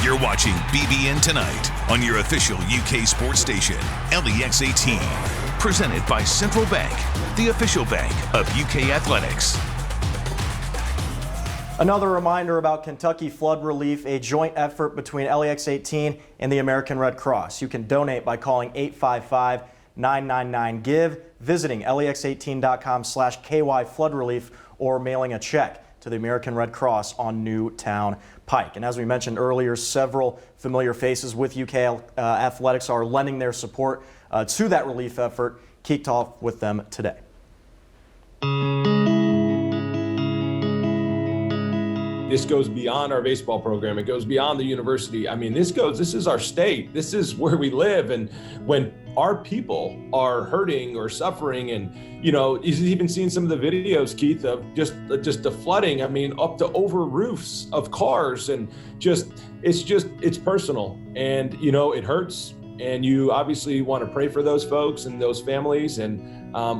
You're watching BBN Tonight on your official UK sports station, LEX 18. Presented by Central Bank, the official bank of UK athletics. Another reminder about Kentucky flood relief, a joint effort between LEX 18 and the American Red Cross. You can donate by calling 855-999-GIVE, visiting lex18.com/KY flood relief, or mailing a check to the American Red Cross on Newtown Pike. And as we mentioned earlier, several familiar faces with UK athletics are lending their support to that relief effort. Kicked off with them today. This goes beyond our baseball program. It goes beyond the university. I mean, this is our state. This is where we live. And when our people are hurting or suffering, and, you know, you've even seen some of the videos, Keith, of just the flooding. I mean, up to over roofs of cars, and it's personal. And, you know, it hurts. And you obviously want to pray for those folks and those families, and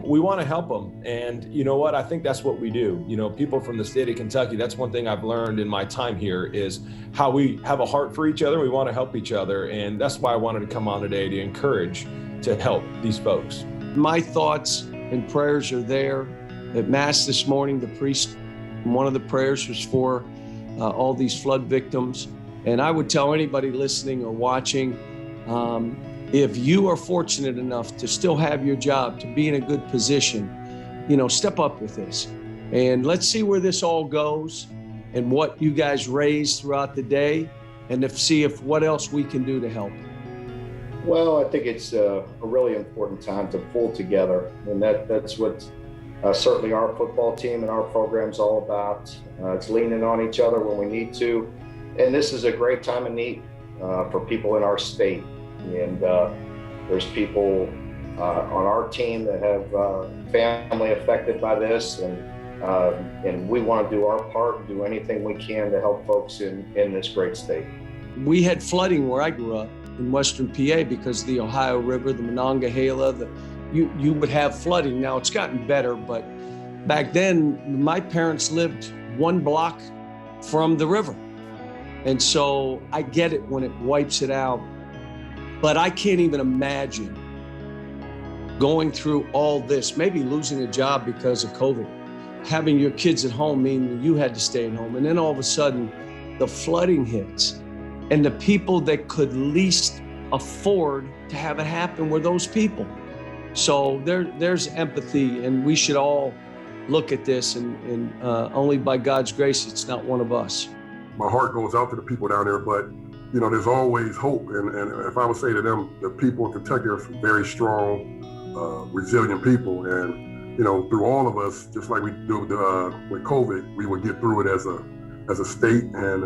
we want to help them. And you know what? I think that's what we do. You know, people from the state of Kentucky, that's one thing I've learned in my time here, is how we have a heart for each other. We want to help each other. And that's why I wanted to come on today, to encourage, to help these folks. My thoughts and prayers are there. At Mass this morning, the priest, one of the prayers was for all these flood victims. And I would tell anybody listening or watching, if you are fortunate enough to still have your job, to be in a good position, you know, step up with this. And let's see where this all goes and what you guys raise throughout the day, and see if what else we can do to help. Well, I think it's a really important time to pull together, and that's what certainly our football team and our program's all about. It's leaning on each other when we need to, and this is a great time of need for people in our state. And there's people on our team that have family affected by this, and we want to do our part and do anything we can to help folks in this great state. We had flooding where I grew up in Western PA because of the Ohio River, the Monongahela. You would have flooding. Now it's gotten better, but back then my parents lived one block from the river. And so I get it when it wipes it out, but I can't even imagine going through all this, maybe losing a job because of COVID, having your kids at home, meaning you had to stay at home. And then all of a sudden the flooding hits, and the people that could least afford to have it happen were those people. So there's empathy, and we should all look at this, and only by God's grace, it's not one of us. My heart goes out to the people down there, but you know, there's always hope. And if I would say to them, the people in Kentucky are very strong, resilient people. And, you know, through all of us, just like we do with COVID, we would get through it as a state. And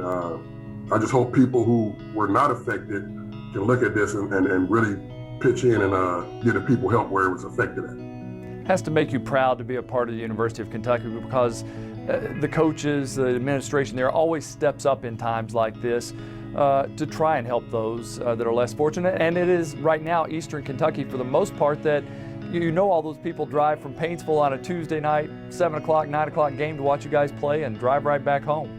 I just hope people who were not affected can look at this and really pitch in and give the people help where it was affected at. It has to make you proud to be a part of the University of Kentucky, because the coaches, the administration there always steps up in times like this to try and help those that are less fortunate. And it is right now Eastern Kentucky, for the most part, that you know all those people drive from Paintsville on a Tuesday night, 7 o'clock, 9 o'clock game to watch you guys play and drive right back home.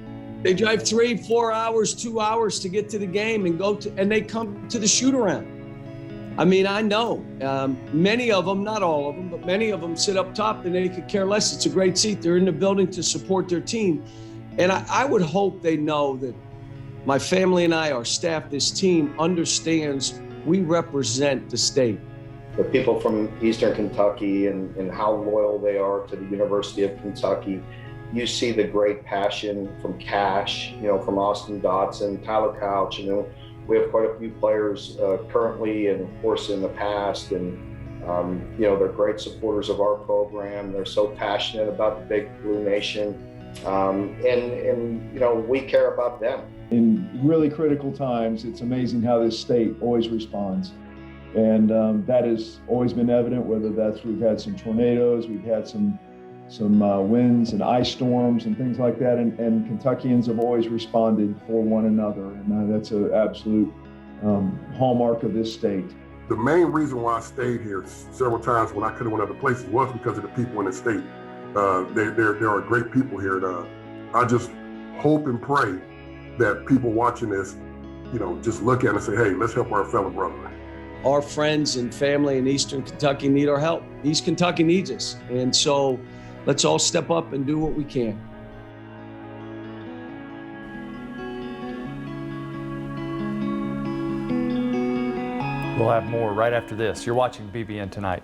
They drive 3, 4 hours, 2 hours to get to the game and they come to the shoot around. I mean, I know many of them, not all of them, but many of them sit up top and they could care less. It's a great seat. They're in the building to support their team. And I would hope they know that my family and I, our staff, this team understands we represent the state. The people from Eastern Kentucky and how loyal they are to the University of Kentucky. You see the great passion from Cash, you know, from Austin Dotson, Tyler Couch, you know. We have quite a few players currently, and of course in the past, and you know, they're great supporters of our program. They're so passionate about the Big Blue Nation, and you know, we care about them. In really critical times, it's amazing how this state always responds, and that has always been evident. Whether that's we've had some tornadoes, we've had some winds and ice storms and things like that, and Kentuckians have always responded for one another, and that's an absolute hallmark of this state. The main reason why I stayed here several times when I could have went other places was because of the people in the state. There are great people here. I just hope and pray that people watching this, just look at it and say, hey, let's help our fellow brother. Our friends and family in Eastern Kentucky need our help. East Kentucky needs us. And so let's all step up and do what we can. We'll have more right after this. You're watching BBN Tonight.